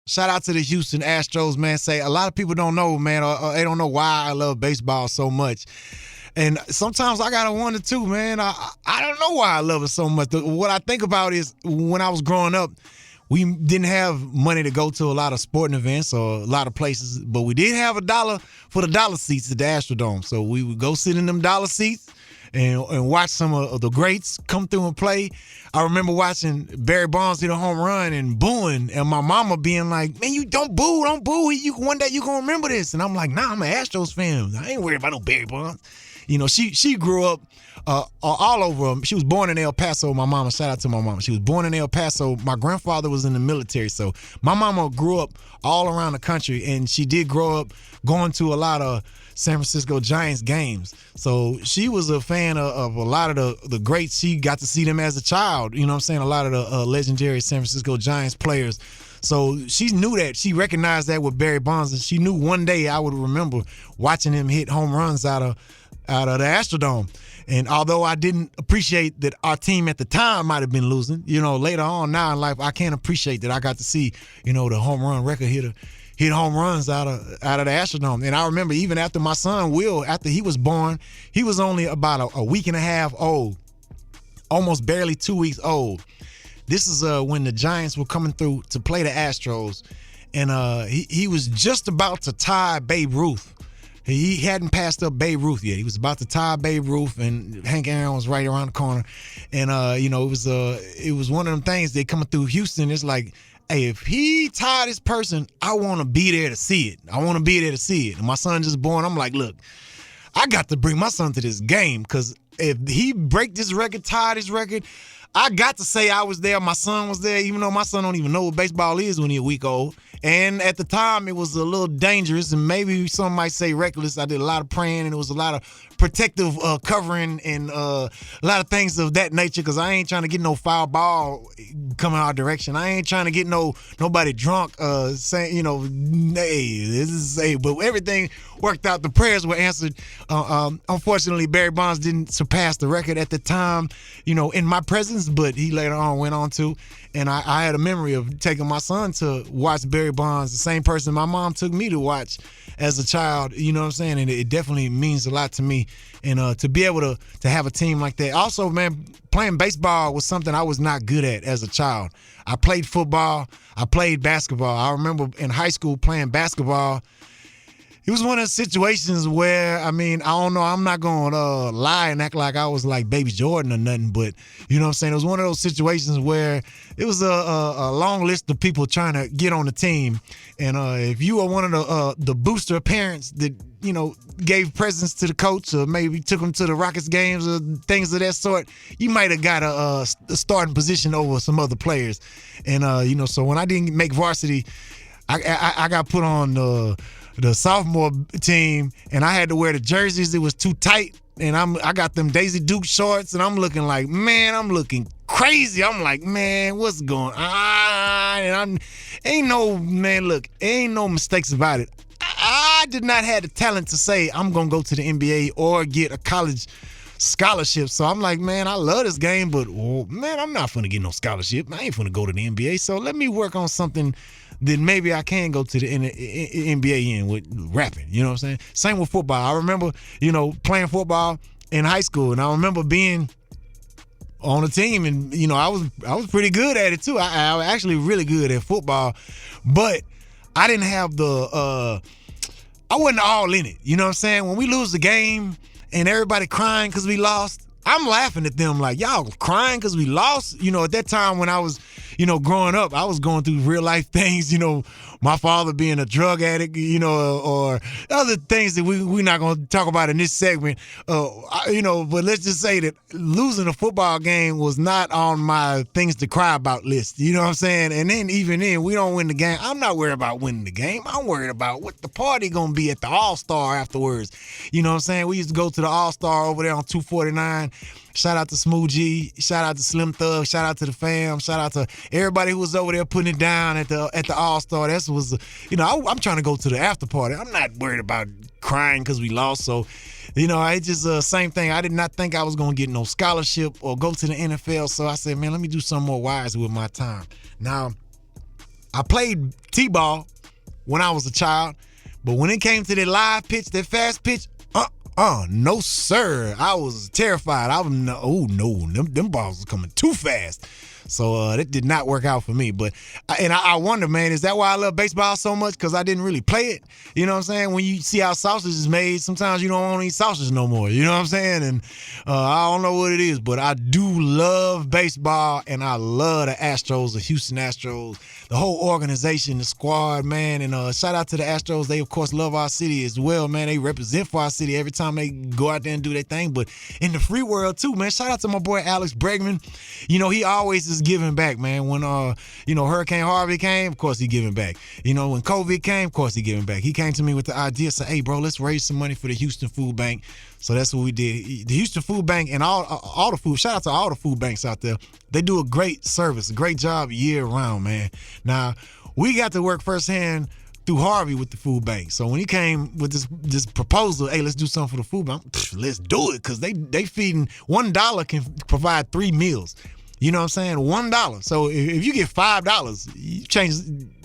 Shout out to the Houston Astros, man. Say a lot of people don't know, man, or they don't know why I love baseball so much. And sometimes I gotta wonder too, man. I don't know why I love it so much. What I think about is when I was growing up, we didn't have money to go to a lot of sporting events or a lot of places, but we did have $1 for the dollar seats at the Astrodome. So we would go sit in them dollar seats and watch some of the greats come through and play. I remember watching Barry Bonds hit a home run and booing, and my mama being like, "Man, you don't boo, don't boo. One day you gonna remember this." And I'm like, "Nah, I'm an Astros fan. I ain't worried about no Barry Bonds." You know, she grew up all over. She was born in El Paso. My mama, shout out to my mama. She was born in El Paso. My grandfather was in the military, so my mama grew up all around the country, and she did grow up going to a lot of San Francisco Giants games. So she was a fan of a lot of the greats. She got to see them as a child. You know what I'm saying? A lot of the legendary San Francisco Giants players. So she knew that. She recognized that with Barry Bonds, and she knew one day I would remember watching him hit home runs out of the Astrodome. And although I didn't appreciate that our team at the time might have been losing, you know, later on now in life, I can't appreciate that I got to see, you know, the home run record hitter hit home runs out of the Astrodome. And I remember even after my son, Will, after he was born, he was only about a week and a half old, almost barely 2 weeks old. This is when the Giants were coming through to play the Astros, and he was just about to tie Babe Ruth. He hadn't passed up Babe Ruth yet. He was about to tie Babe Ruth, and Hank Aaron was right around the corner. And you know, it was one of them things. They coming through Houston. It's like, hey, if he tied this person, I want to be there to see it. I want to be there to see it. And my son just born. I'm like, look, I got to bring my son to this game, because if he break this record, tie this record, I got to say I was there. My son was there, even though my son don't even know what baseball is when he's a week old. And at the time, it was a little dangerous, and maybe some might say reckless. I did a lot of praying, and it was a lot of protective covering and a lot of things of that nature, because I ain't trying to get no foul ball coming our direction. I ain't trying to get nobody drunk saying, you know, hey, this is hey. But everything worked out. The prayers were answered. Unfortunately, Barry Bonds didn't surpass the record at the time, you know, in my presence, but he later on went on to. And I had a memory of taking my son to watch Barry Bonds, the same person my mom took me to watch as a child. You know what I'm saying? And it definitely means a lot to me. And to be able to have a team like that. Also, man, playing baseball was something I was not good at as a child. I played football. I played basketball. I remember in high school playing basketball. It was one of the situations where, I mean, I don't know, I'm not going to lie and act like I was like Baby Jordan or nothing, but you know what I'm saying? It was one of those situations where it was a long list of people trying to get on the team. And if you were one of the booster parents that, you know, gave presents to the coach or maybe took him to the Rockets games or things of that sort, you might have got a starting position over some other players. And, you know, so when I didn't make varsity, I got put on the sophomore team, and I had to wear the jerseys. It was too tight, and I got them Daisy Duke shorts, and I'm looking like, man, I'm looking crazy. I'm like, man, what's going on? And ain't no mistakes about it. I did not have the talent to say I'm gonna go to the NBA or get a college scholarship. So I'm like, man, I love this game, but man, I'm not finna get no scholarship. I ain't finna go to the NBA. So let me work on something that maybe I can go to the NBA in with rapping. You know what I'm saying? Same with football. I remember, you know, playing football in high school, and I remember being on a team, and you know, I was pretty good at it too. I was actually really good at football, but I didn't have I wasn't all in it. You know what I'm saying? When we lose the game and everybody crying because we lost, I'm laughing at them like, y'all crying because we lost? You know, at that time when I was, you know, growing up, I was going through real life things, you know, my father being a drug addict, you know, or other things that we're not going to talk about in this segment, you know, but let's just say that losing a football game was not on my things to cry about list. You know what I'm saying? And then even then, we don't win the game. I'm not worried about winning the game. I'm worried about what the party going to be at the All-Star afterwards. You know what I'm saying? We used to go to the All-Star over there on 249. Shout out to Smooth G. Shout out to Slim Thug. Shout out to the fam. Shout out to everybody who was over there putting it down at the All-Star. That was, you know, I'm trying to go to the after party. I'm not worried about crying because we lost. So, you know, I just same thing. I did not think I was going to get no scholarship or go to the NFL. So I said, man, let me do something more wise with my time. Now, I played T-ball when I was a child, but when it came to that live pitch, that fast pitch, no sir. I was terrified. Them balls was coming too fast. So that did not work out for me. But I wonder, man, is that why I love baseball so much? Because I didn't really play it. You know what I'm saying? When you see how sausage is made, sometimes you don't want to eat sausage no more. You know what I'm saying? And I don't know what it is, but I do love baseball, and I love the Astros, the Houston Astros, the whole organization, the squad, man. And shout out to the Astros. They, of course, love our city as well, man. They represent for our city every time they go out there and do their thing. But in the free world, too, man, shout out to my boy Alex Bregman. You know, he always is giving back, man. When Hurricane Harvey came, of course he giving back. You know, when COVID came, of course he giving back. He came to me with the idea, said, "Hey, bro, let's raise some money for the Houston Food Bank." So that's what we did. The Houston Food Bank and all the food. Shout out to all the food banks out there. They do a great service, a great job year round, man. Now we got to work firsthand through Harvey with the food bank. So when he came with this proposal, hey, let's do something for the food bank. Let's do it, because they feeding $1 can provide 3 meals. You know what I'm saying? $1. So if you get $5, you change.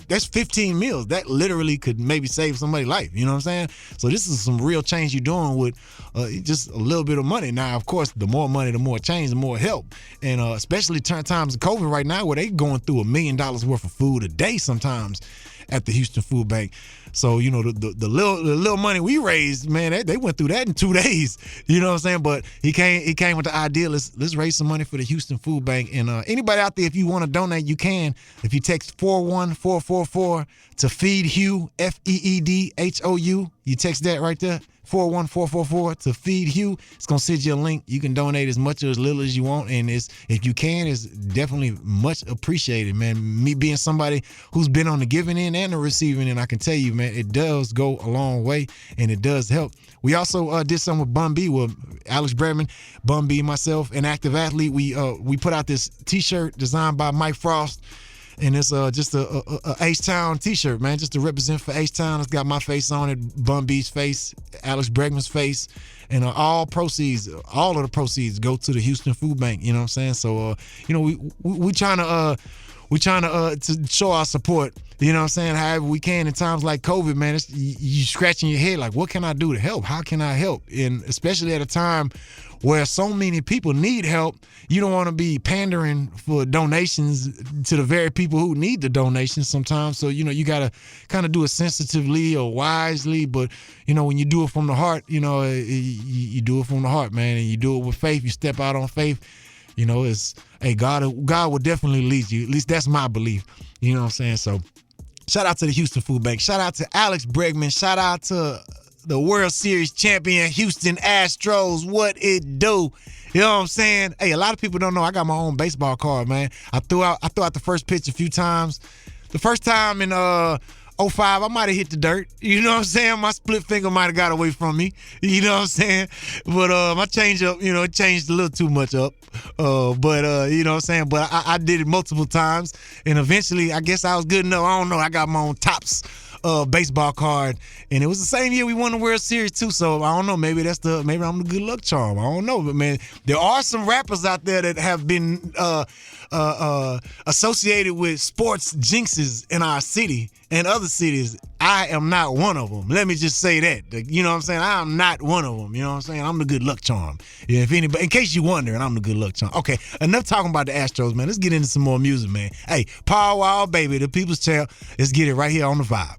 That's 15 meals. That literally could maybe save somebody's life. You know what I'm saying? So this is some real change you're doing with just a little bit of money. Now, of course, the more money, the more change, the more help. And especially times of COVID right now, where they going through $1 million worth of food a day sometimes at the Houston Food Bank. So, you know, the little money we raised, man, they went through that in 2 days. You know what I'm saying? But he came with the idea, let's raise some money for the Houston Food Bank. And anybody out there, if you want to donate, you can. If you text 41444 to Feed Hugh, FEEDHOU, you text that right there, 41444 to Feed Hugh. It's going to send you a link. You can donate as much or as little as you want. And if you can, it's definitely much appreciated, man. Me being somebody who's been on the giving end and the receiving end, I can tell you, man, it does go a long way, and it does help. We also did something with Bun B, with Alex Bregman, Bun B, myself, an active athlete. We put out this T-shirt designed by Mike Frost. And it's just a H-Town T-shirt, man, just to represent for H-Town. It's got my face on it, Bun B's face, Alex Bregman's face, and all of the proceeds go to the Houston Food Bank. You know what I'm saying? So, you know, we trying to show our support. You know what I'm saying? However we can in times like COVID, man. You scratching your head like, what can I do to help? How can I help? And especially at a time where so many people need help, you don't want to be pandering for donations to the very people who need the donations sometimes. So, you know, you got to kind of do it sensitively or wisely. But, you know, when you do it from the heart, you know, you do it from the heart, man. And you do it with faith. You step out on faith. You know, God will definitely lead you. At least that's my belief. You know what I'm saying? So shout out to the Houston Food Bank. Shout out to Alex Bregman. Shout out to the World Series champion Houston Astros. What it do? You know what I'm saying? Hey, a lot of people don't know I got my own baseball card, man. I threw out the first pitch a few times. The first time in '05, I might have hit the dirt. You know what I'm saying? My split finger might have got away from me. You know what I'm saying? But my change up, you know, it changed a little too much up. But you know what I'm saying? But I did it multiple times, and eventually, I guess I was good enough. I don't know. I got my own Topps baseball card, and it was the same year we won the World Series too. So I don't know. Maybe I'm the good luck charm. I don't know. But man, there are some rappers out there that have been associated with sports jinxes in our city and other cities. I am not one of them. Let me just say that. You know what I'm saying? I am not one of them. You know what I'm saying? I'm the good luck charm. Yeah, if anybody, in case you're wondering, I'm the good luck charm. Okay, enough talking about the Astros, man. Let's get into some more music, man. Hey, Power Wow, baby, the people's champ. Let's get it right here on The Vibe.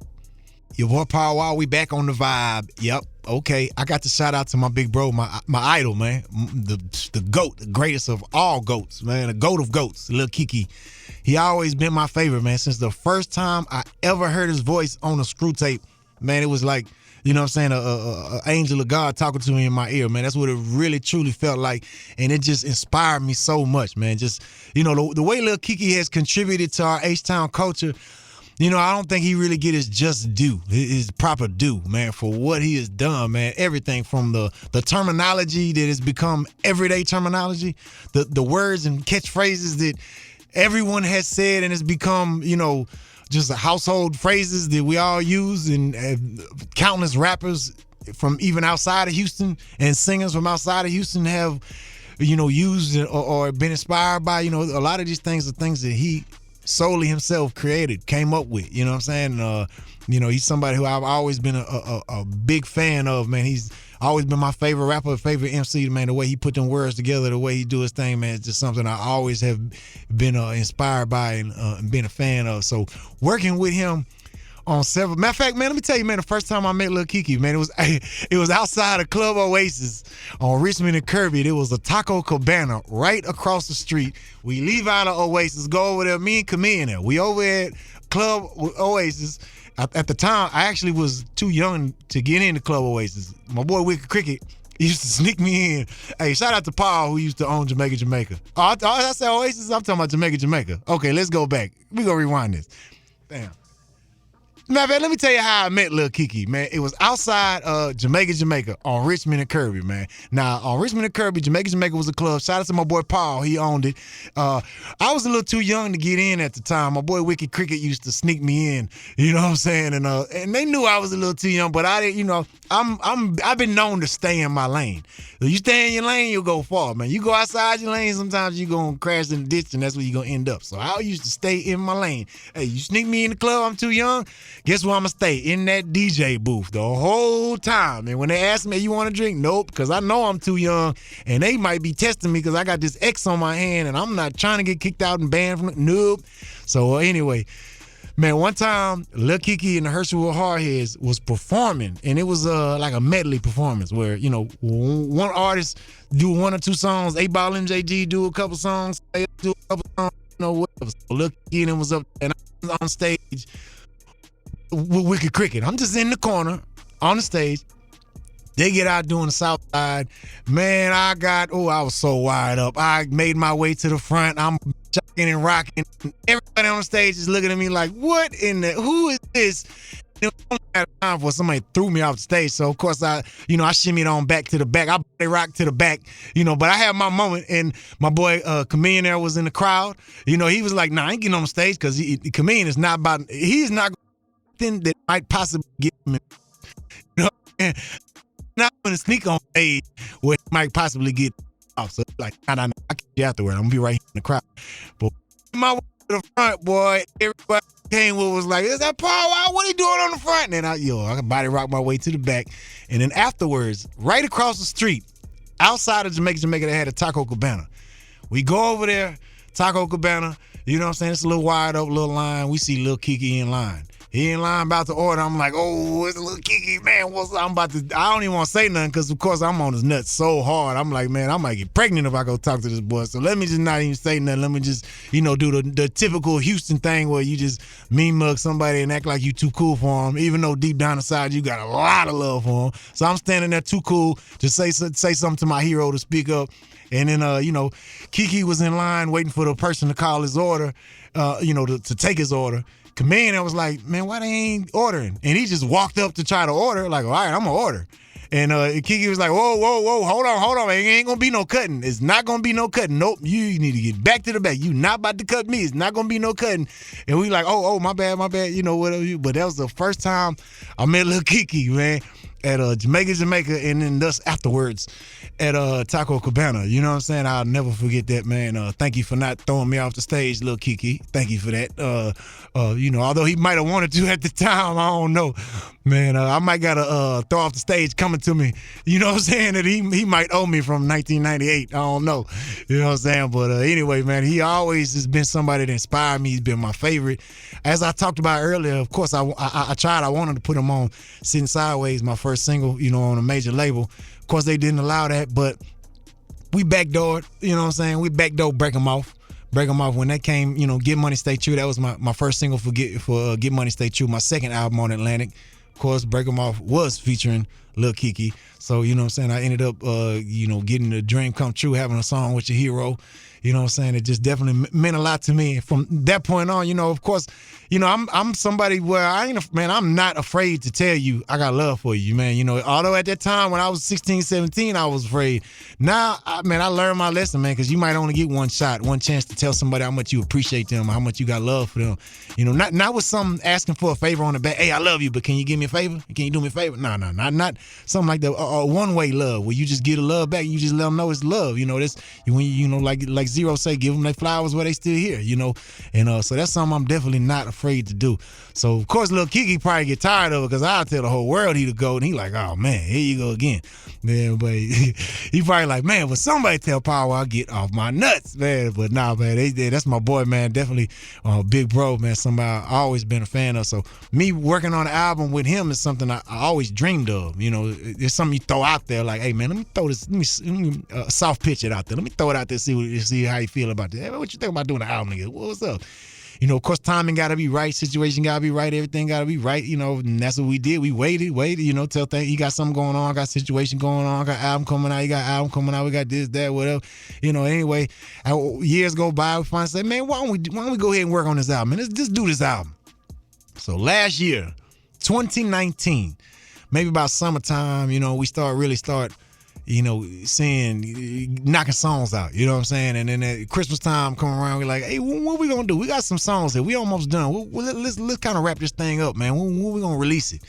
Your boy Power Wow, we back on The Vibe. Yep. Okay, I got to shout out to my big bro, my idol, man, the GOAT, the greatest of all GOATs, man, the GOAT of GOATs, Lil Keke. He always been my favorite, man, since the first time I ever heard his voice on a screw tape. Man, it was like, you know what I'm saying, a angel of God talking to me in my ear, man. That's what it really, truly felt like, and it just inspired me so much, man. Just, you know, the way Lil Keke has contributed to our H-Town culture, you know, I don't think he really get his just due, his proper due, man, for what he has done, man. Everything from the terminology that has become everyday terminology, the words and catchphrases that everyone has said and has become, you know, just household phrases that we all use, and countless rappers from even outside of Houston and singers from outside of Houston have, you know, used or been inspired by. You know, a lot of these things are things that he solely himself created, came up with. You know what I'm saying? He's somebody who I've always been a big fan of, man. He's always been my favorite rapper, favorite MC, man. The way he put them words together, the way he do his thing, man, it's just something I always have been inspired by and been a fan of. So working with him on several. Matter of fact, man, let me tell you, man, the first time I met Lil Keke, man, it was outside of Club Oasis on Richmond and Kirby. There was a Taco Cabana right across the street. We leave out of Oasis, go over there, me and Camille there. We over at Club Oasis. At the time, I actually was too young to get into Club Oasis. My boy Wicked Cricket, he used to sneak me in. Hey, shout out to Paul, who used to own Jamaica. Oh, I said Oasis? I'm talking about Jamaica. Okay, let's go back. We gonna rewind this. Damn. Man, let me tell you how I met Lil Keke, man. It was outside Jamaica on Richmond and Kirby, man. Now, on Richmond and Kirby, Jamaica was a club. Shout out to my boy Paul. He owned it. I was a little too young to get in at the time. My boy Wicked Cricket used to sneak me in. You know what I'm saying? And they knew I was a little too young, but I didn't, I've been known to stay in my lane. If you stay in your lane, you'll go far, man. You go outside your lane, sometimes you're going to crash in the ditch, and that's where you're going to end up. So I used to stay in my lane. Hey, you sneak me in the club, I'm too young, guess where I'm going to stay? In that DJ booth the whole time. And when they ask me, you want to drink? Nope, because I know I'm too young, and they might be testing me because I got this X on my hand, and I'm not trying to get kicked out and banned from it. Nope. So anyway, man, one time, Lil Keke and the Herschel Hardheads was performing, and it was like a medley performance where, one artist do one or two songs, 8Ball MJG do a couple songs, do a couple songs, whatever. So Lil Keke and them was up, and I was on stage with Wicked Cricket. I'm just in the corner on the stage. They get out doing the South Side. Man, I was so wired up. I made my way to the front. I'm jocking and rocking. Everybody on the stage is looking at me like, who is this? It was only a time for somebody threw me off the stage. So, of course, I shimmied on back to the back. I body rocked to the back, but I had my moment. And my boy, Chameleon there was in the crowd. He was like, nah, I ain't getting on the stage because Chameleon is not about, he's not going that might possibly get him. Not going to sneak on stage where he might possibly get off. So, like, I catch you afterward. I'm going to be right here in the crowd. But my way to the front, boy, everybody came with was like, is that Paul? What are you doing on the front? And then I body rock my way to the back. And then afterwards, right across the street, outside of Jamaica, they had a Taco Cabana. We go over there, Taco Cabana, you know what I'm saying? It's a little wide up, little line. We see Lil Keke in line. He in line about to order. I'm like, oh, it's a Lil Keke, man. I don't even want to say nothing because, of course, I'm on his nuts so hard. I'm like, man, I might get pregnant if I go talk to this boy. So let me just not even say nothing. Let me just, do the typical Houston thing where you just mean mug somebody and act like you too cool for him, even though deep down inside you got a lot of love for him. So I'm standing there too cool to say something to my hero to speak up. And then, Keke was in line waiting for the person to call his order, to take his order. Command, I was like, man, why they ain't ordering? And he just walked up to try to order, like, all right, I'm gonna order. And Keke was like, whoa, hold on. It ain't gonna be no cutting. It's not gonna be no cutting. Nope, you need to get back to the back. You not about to cut me. It's not gonna be no cutting. And we like, oh, my bad, whatever. But that was the first time I met Lil Keke, man, at Jamaica, and then thus afterwards at Taco Cabana. You know what I'm saying? I'll never forget that, man. Thank you for not throwing me off the stage, Lil Keke. Thank you for that. Although he might have wanted to at the time, I don't know. Man, I might gotta throw off the stage coming to me. You know what I'm saying? That he might owe me from 1998. I don't know. You know what I'm saying? But anyway, man, he always has been somebody that inspired me. He's been my favorite. As I talked about earlier, of course, I wanted to put him on Sitting Sideways, my first single, on a major label. Of course, they didn't allow that, but we backdoored, you know what I'm saying? We backdoored Break 'Em Off when that came, Get Money Stay True. That was my first single for Get Money Stay True, my second album on Atlantic. Of course, Break 'Em Off was featuring Lil Keke. So, you know what I'm saying, I ended up, getting the dream come true, having a song with your hero. You know what I'm saying? It just definitely meant a lot to me. From that point on, of course, I'm somebody where I'm not afraid to tell you I got love for you, man. Although at that time when I was 16, 17, I was afraid. Now, I learned my lesson, man, because you might only get one shot, one chance to tell somebody how much you appreciate them, how much you got love for them. Not with some asking for a favor on the back. Hey, I love you, but can you give me a favor? Can you do me a favor? No, not something like that, one-way love, where you just get a love back, you just let them know it's love. You know, this when like Zero say, give them their flowers while they still here. You know, and so that's something I'm definitely not afraid to do. So of course, Lil Keke probably get tired of it because I'll tell the whole world he the GOAT, and he like, oh man, here you go again. Man, but he probably like, man, but somebody tell Power I'll get off my nuts, man. But nah, man, that's my boy, man. Definitely big bro, man. Somebody I always been a fan of. So me working on an album with him is something I always dreamed of. You know, it's something you throw out there like, hey man, let me throw this, let me soft pitch it out there. Let me throw it out there, see how you feel about that. Hey, what you think about doing an album, nigga? What's up? You know, of course, timing got to be right, situation got to be right, everything got to be right, you know, and that's what we did. We waited, you know, till he got something going on, got situation going on, got album coming out, he got album coming out, we got this, that, whatever. You know, anyway, years go by, we finally say, man, why don't we go ahead and work on this album? Let's just do this album. So last year, 2019, maybe about summertime, you know, we really start you know, knocking songs out, you know what I'm saying? And then at Christmas time come around, we're like, hey, what we gonna do? We got some songs here. We almost done. Let's kind of wrap this thing up, man. When we gonna release it?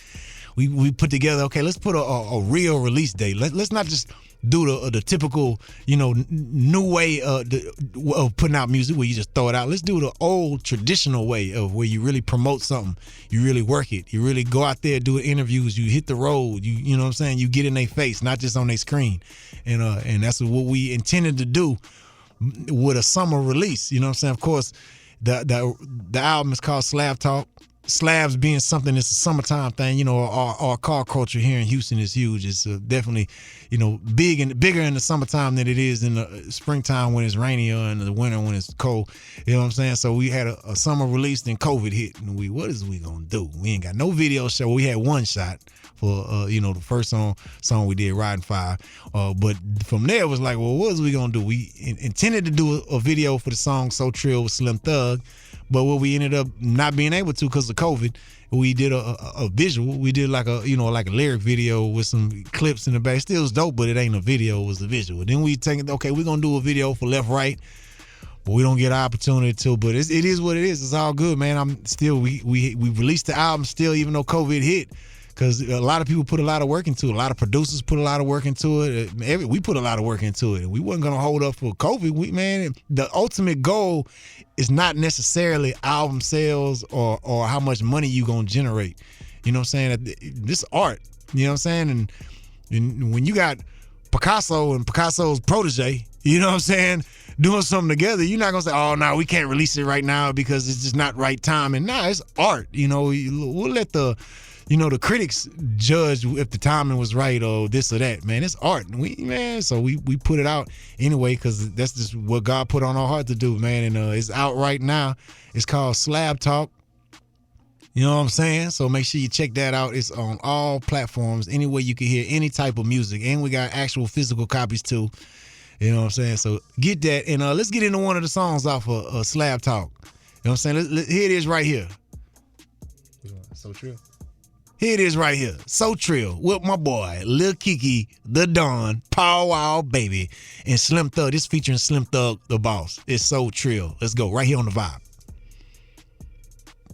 We put together, okay, let's put a real release date. Let's not just do the typical, you know, new way of putting out music where you just throw it out. Let's do the old traditional way of where you really promote something, you really work it, you really go out there, do interviews, you hit the road, you know what I'm saying, you get in their face, not just on their screen, and that's what we intended to do with a summer release. You know what I'm saying? Of course, the album is called Slab Talk. Slabs being something that's a summertime thing, you know, our car culture here in Houston is huge. It's definitely, you know, bigger in the summertime than it is in the springtime when it's rainy or in the winter when it's cold. You know what I'm saying? So we had a summer release, then COVID hit, and what is we gonna do? We ain't got no video show. We had one shot for you know, the first song we did, Riding Fire. But from there it was like, well, what is we gonna do? We intended to do a video for the song So Trill with Slim Thug. But what we ended up not being able to because of COVID, we did a visual. We did like a lyric video with some clips in the back. Still was dope, but it ain't a video, it was a visual. Then we take it, okay, we're gonna do a video for Left Right, but we don't get an opportunity to. But it is what it is. It's all good, man. I'm still we released the album still, even though COVID hit. Because a lot of people put a lot of work into it. A lot of producers put a lot of work into it. We put a lot of work into it. We wasn't going to hold up for COVID. The ultimate goal is not necessarily album sales or how much money you going to generate. You know what I'm saying? This art, you know what I'm saying? And when you got Picasso and Picasso's protege, you know what I'm saying, doing something together, you're not going to say, oh, no, we can't release it right now because it's just not right time. And nah, it's art. You know, we'll let the critics judge if the timing was right or this or that, man. It's art. So we put it out anyway because that's just what God put on our heart to do, man. And it's out right now. It's called Slab Talk. You know what I'm saying? So make sure you check that out. It's on all platforms, anywhere you can hear any type of music. And we got actual physical copies too. You know what I'm saying? So get that. And let's get into one of the songs off of Slab Talk. You know what I'm saying? Here it is right here. So true. Here it is right here. So Trill with my boy, Lil Keke, The Don, Power Wow Baby, and Slim Thug. This featuring Slim Thug, the boss. It's So Trill. Let's go. Right here on the vibe.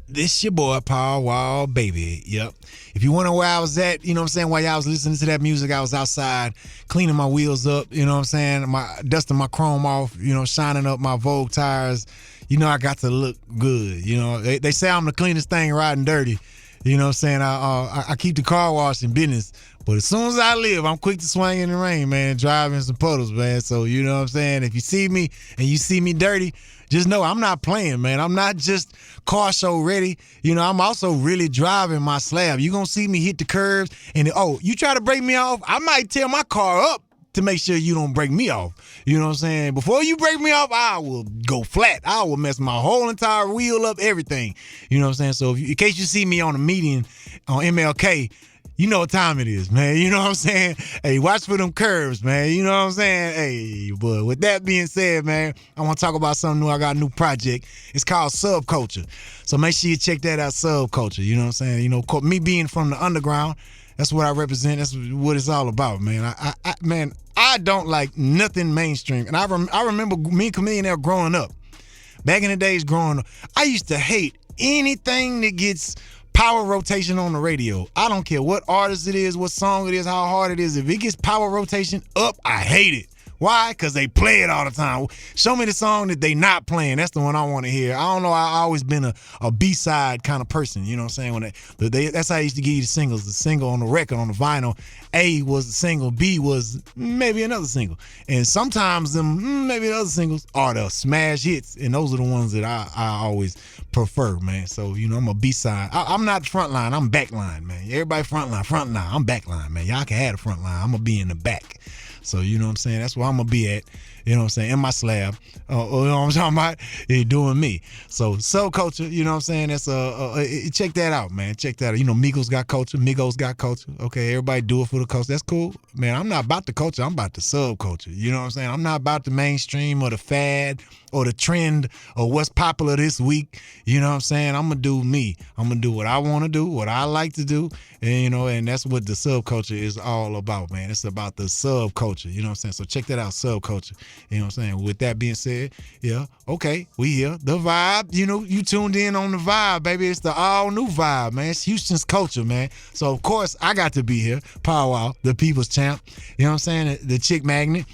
This your boy, Power Wow Baby. Yep. If you wonder where I was at, you know what I'm saying, while y'all was listening to that music, I was outside cleaning my wheels up, you know what I'm saying, dusting my chrome off, you know, shining up my Vogue tires. You know I got to look good. You know, they say I'm the cleanest thing riding dirty. You know what I'm saying? I keep the car wash in business. But as soon as I live, I'm quick to swing in the rain, man, driving some puddles, man. So, you know what I'm saying? If you see me and you see me dirty, just know I'm not playing, man. I'm not just car show ready. You know, I'm also really driving my slab. You're going to see me hit the curves. And, you try to break me off, I might tear my car up to make sure you don't break me off. You know what I'm saying? Before you break me off, I will go flat. I will mess my whole entire wheel up, everything. You know what I'm saying? So in case you see me on a meeting on MLK, you know what time it is, man. You know what I'm saying? Hey, watch for them curves, man. You know what I'm saying? Hey, but with that being said, man, I want to talk about something new. I got a new project. It's called Subculture. So make sure you check that out, Subculture. You know what I'm saying? You know, me being from the underground, that's what I represent. That's what it's all about, man. I don't like nothing mainstream. And I remember me and Chamillionaire growing up. Back in the days growing up, I used to hate anything that gets power rotation on the radio. I don't care what artist it is, what song it is, how hard it is. If it gets power rotation up, I hate it. Why? Because they play it all the time. Show me the song that they not playing. That's the one I want to hear. I don't know. I always been a B-side kind of person. You know what I'm saying? That's how I used to give you the singles. The single on the record, on the vinyl. A was the single. B was maybe another single. And sometimes them maybe the other singles are the smash hits. And those are the ones that I always prefer, man. So, you know, I'm a B-side. I'm not frontline. I'm backline, man. Everybody frontline. I'm backline, man. Y'all can have the frontline. I'm going to be in the back. So, you know what I'm saying? That's where I'm going to be at, you know what I'm saying, in my slab. You know what I'm talking about? Doing me. So, Subculture, you know what I'm saying? That's check that out, man. Check that out. You know, Migos got culture. Okay, everybody do it for the culture. That's cool. Man, I'm not about the culture. I'm about the subculture. You know what I'm saying? I'm not about the mainstream or the fad or the trend or what's popular this week. You know what I'm saying? I'm going to do me. I'm going to do what I want to do, what I like to do. And, you know, and that's what the subculture is all about, man. It's about the subculture. You know what I'm saying? So check that out, Subculture. You know what I'm saying? With that being said, yeah, okay, we here. The vibe, you know, you tuned in on the vibe, baby. It's the all new vibe, man. It's Houston's culture, man. So, of course, I got to be here. Powwow, the people's champ. You know what I'm saying? The chick magnet.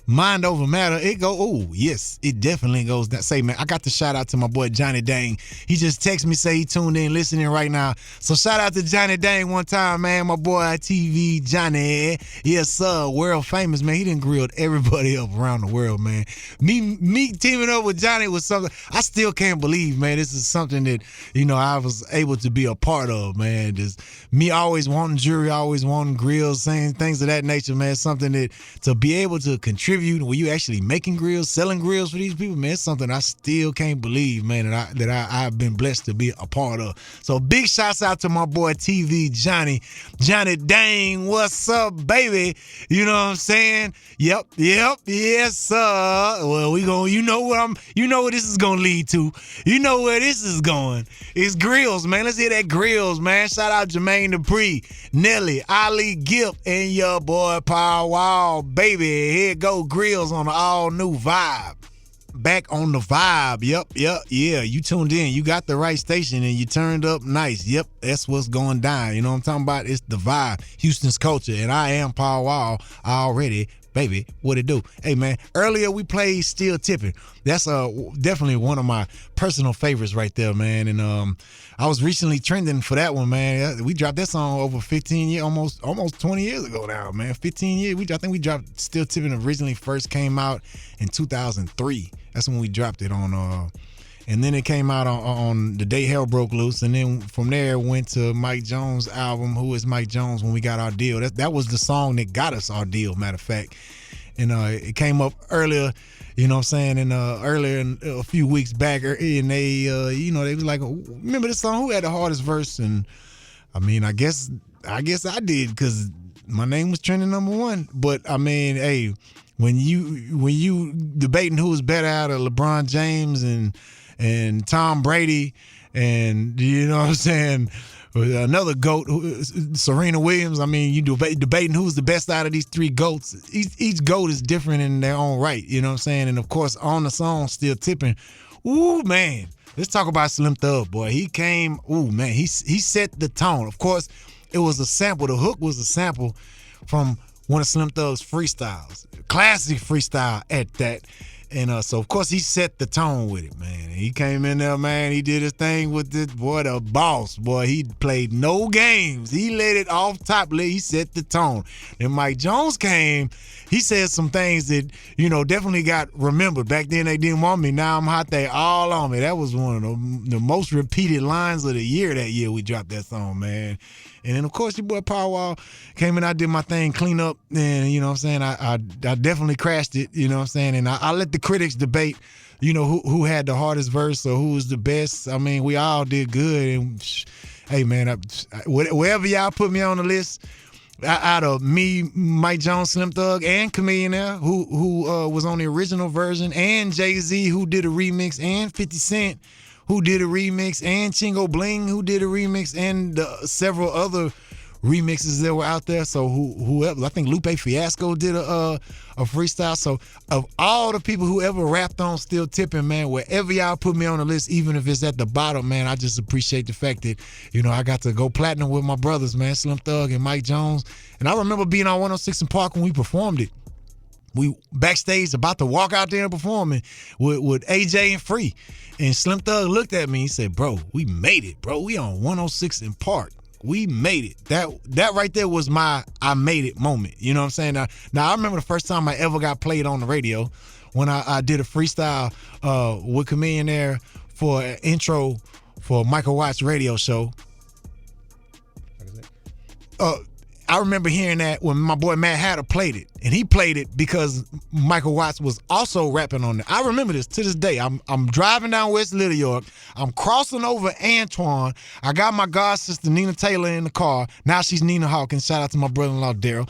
Mind over matter, it go, oh, yes, it definitely goes down. Say, man, I got to shout out to my boy Johnny Dang. He just texted me, say he tuned in, listening right now. So shout out to Johnny Dang one time, man. My boy TV Johnny. Yes, sir, world famous, man. He done grilled everybody up around the world, man. Me teaming up with Johnny was something I still can't believe, man. This is something that, you know, I was able to be a part of, man. Just me always wanting jewelry, always wanting grills, saying things of that nature, man. Something that to be able to contribute when you actually making grills, selling grills for these people, man, it's something I still can't believe, man, that I've been blessed to be a part of. So big shouts out to my boy TV Johnny Dang, what's up, baby? You know what I'm saying? Yep, yes, sir. Well, we going, you know what this is gonna lead to. You know where this is going. It's grills, man. Let's hear that grills, man. Shout out Jermaine Dupri, Nelly, Ali Gift, and your boy Powwow, baby. Here it go. Grills on the all new vibe. Back on the vibe. Yep. Yeah. You tuned in. You got the right station and you turned up nice. Yep. That's what's going down. You know what I'm talking about? It's the vibe. Houston's culture. And I am Powwow already. Baby, what it do? Hey, man, earlier we played Still Tipping. That's definitely one of my personal favorites right there, man. And I was recently trending for that one, man. We dropped that song over 15 years, almost 20 years ago now, man. 15 years. I think we dropped Still Tipping originally first came out in 2003. That's when we dropped it on and then it came out on The Day Hell Broke Loose, and then from there it went to Mike Jones' album, Who Is Mike Jones, when we got our deal. That was the song that got us our deal, matter of fact. And it came up earlier, you know what I'm saying, and earlier a few weeks back, and they, you know, they was like, remember this song, who had the hardest verse? And I mean, I guess I did, because my name was trending #1. But I mean, hey, when you debating who's better out of LeBron James and Tom Brady, and you know what I'm saying, another GOAT, Serena Williams. I mean, you debating who's the best out of these three GOATs. Each GOAT is different in their own right, you know what I'm saying? And of course, on the song, Still Tipping. Ooh, man. Let's talk about Slim Thug, boy. He came, ooh, man, he set the tone. Of course, it was a sample. The hook was a sample from one of Slim Thug's freestyles. Classic freestyle at that. And so, of course, he set the tone with it, man. He came in there, man. He did his thing with this, boy, the boss. Boy, he played no games. He let it off top. He set the tone. And Mike Jones came. He said some things that, you know, definitely got remembered. Back then, they didn't want me. Now I'm hot. They all on me. That was one of the most repeated lines of the year that year we dropped that song, man. And then, of course, your boy Powwow came in. I did my thing, clean up, and, you know what I'm saying, I definitely crashed it, you know what I'm saying, and I let the critics debate, you know, who had the hardest verse or who was the best. I mean, we all did good, and, hey, man, wherever y'all put me on the list, out of me, Mike Jones, Slim Thug, and Chamillionaire, who was on the original version, and Jay-Z, who did a remix, and 50 Cent, who did a remix, and Chingo Bling, who did a remix, and several other remixes that were out there. So whoever, I think Lupe Fiasco did a freestyle. So of all the people who ever rapped on Still Tipping, man, wherever y'all put me on the list, even if it's at the bottom, man, I just appreciate the fact that, I got to go platinum with my brothers, man, Slim Thug and Mike Jones. And I remember being on 106 in Park when we performed it. We backstage about to walk out there and performing with AJ and Free. And Slim Thug looked at me and said, bro, we made it, bro. We on 106 in Park. We made it. That right there was my I made it moment. You know what I'm saying? Now I remember the first time I ever got played on the radio when I did a freestyle with Chamillionaire for an intro for Michael Watts' radio show. I remember hearing that when my boy Matt Hatter played it, and he played it because Michael Watts was also rapping on it. I remember this to this day. I'm driving down West Little York. I'm crossing over Antoine. I got my god sister Nina Taylor in the car. Now she's Nina Hawkins. Shout out to my brother-in-law Daryl.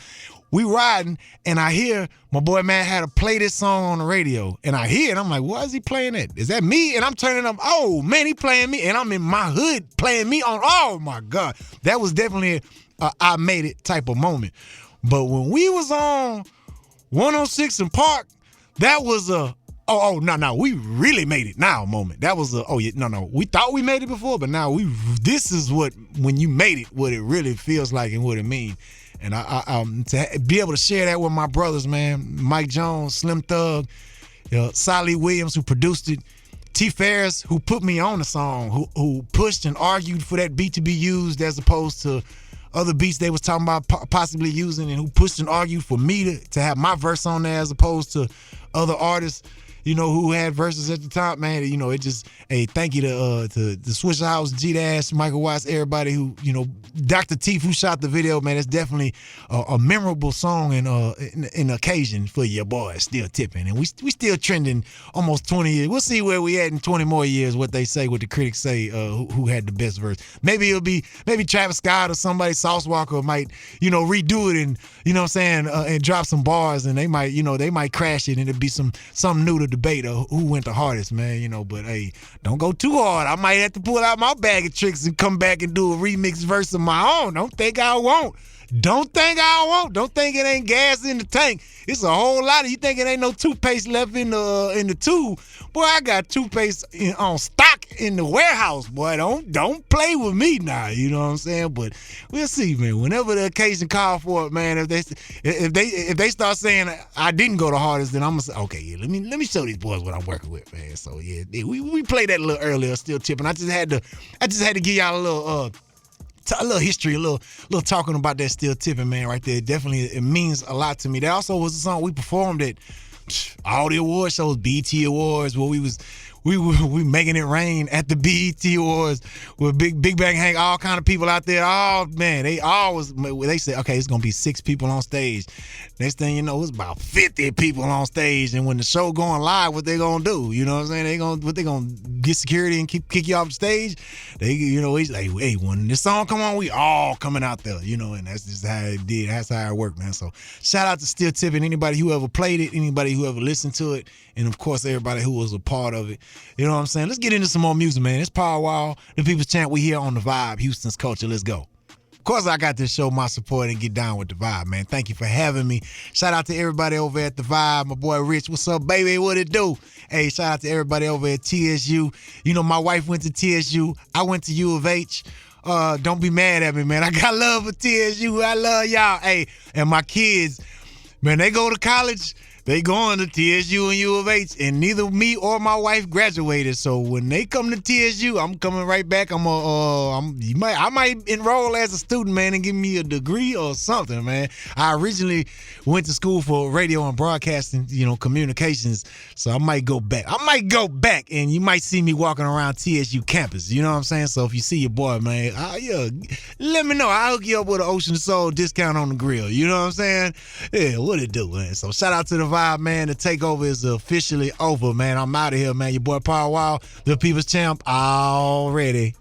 We riding, and I hear my boy Matt Hatter play this song on the radio, and I hear it. I'm like, why is he playing that? Is that me? And I'm turning up. Oh man, he playing me, and I'm in my hood playing me on. Oh my God, that was definitely I made it type of moment. But when we was on 106 in Park, that was a no, we really made it now moment. That was we thought we made it before, but now this is what, when you made it, what it really feels like and what it means. And I to be able to share that with my brothers, man, Mike Jones, Slim Thug, Solly Williams, who produced it, T. Ferris, who put me on the song, who pushed and argued for that beat to be used as opposed to other beats they was talking about possibly using, and who pushed and argued for me to have my verse on there as opposed to other artists, who had verses at the top, man. It just, hey, thank you to the Swisher House, G-Dash, Michael Watts, everybody who, Dr. Teef, who shot the video, man. It's definitely a memorable song and an occasion for your boy Still Tipping. And we still trending almost 20 years. We'll see where we at in 20 more years, what they say, what the critics say, who had the best verse. Maybe it'll be, Travis Scott or somebody, Sauce Walker might, redo it and, and drop some bars, and they might crash it, and it'll be something new to debate of who went the hardest, man, but hey, don't go too hard. I might have to pull out my bag of tricks and come back and do a remix verse of my own. Don't think I won't. Don't think it ain't gas in the tank. It's a whole lot of, you think it ain't no toothpaste left in the tube. Boy, I got toothpaste on stock in the warehouse, boy. Don't play with me now, you know what I'm saying? But we'll see, man. Whenever the occasion call for it, man, if they start saying I didn't go the hardest, then I'm gonna say, okay, yeah, let me show these boys what I'm working with, man. So yeah, we played that a little earlier, Still Tipping. I just had to give y'all a little history, a little talking about that Still Tipping, man, right there. Definitely, it means a lot to me. That also was a song we performed at all the award shows, BET Awards, where we making it rain at the BET Awards with Big Bang Hank, all kind of people out there. Oh man, they said, okay, it's gonna be 6 people on stage. Next thing you know, it's about 50 people on stage. And when the show going live, what they gonna do? You know what I'm saying? They gonna get security and kick you off the stage. It's like, hey, when this song come on, we all coming out there, and that's just how it did. That's how it worked, man. So shout out to Still Tipping, anybody who ever played it, anybody who ever listened to it, and of course everybody who was a part of it. You know what I'm saying? Let's get into some more music, man. It's Power Wall, the People's Champ. We here on The Vibe, Houston's culture. Let's go. Of course, I got to show my support and get down with The Vibe, man. Thank you for having me. Shout out to everybody over at The Vibe. My boy Rich, what's up, baby? What it do? Hey, shout out to everybody over at TSU. My wife went to TSU. I went to U of H. Don't be mad at me, man. I got love for TSU. I love y'all. Hey, and my kids, man, they go to college. They going to TSU and U of H, and neither me or my wife graduated. So when they come to TSU, I'm coming right back. I might enroll as a student, man, and give me a degree or something, man. I originally went to school for radio and broadcasting, communications. So I might go back. And you might see me walking around TSU campus. You know what I'm saying? So if you see your boy, man, let me know. I'll hook you up with an Ocean Soul discount on the grill. You know what I'm saying? Yeah, what it do, man? So shout out to The Vibe, man. The takeover is officially over, man. I'm out of here, man. Your boy Power Wall, the People's Champ, already.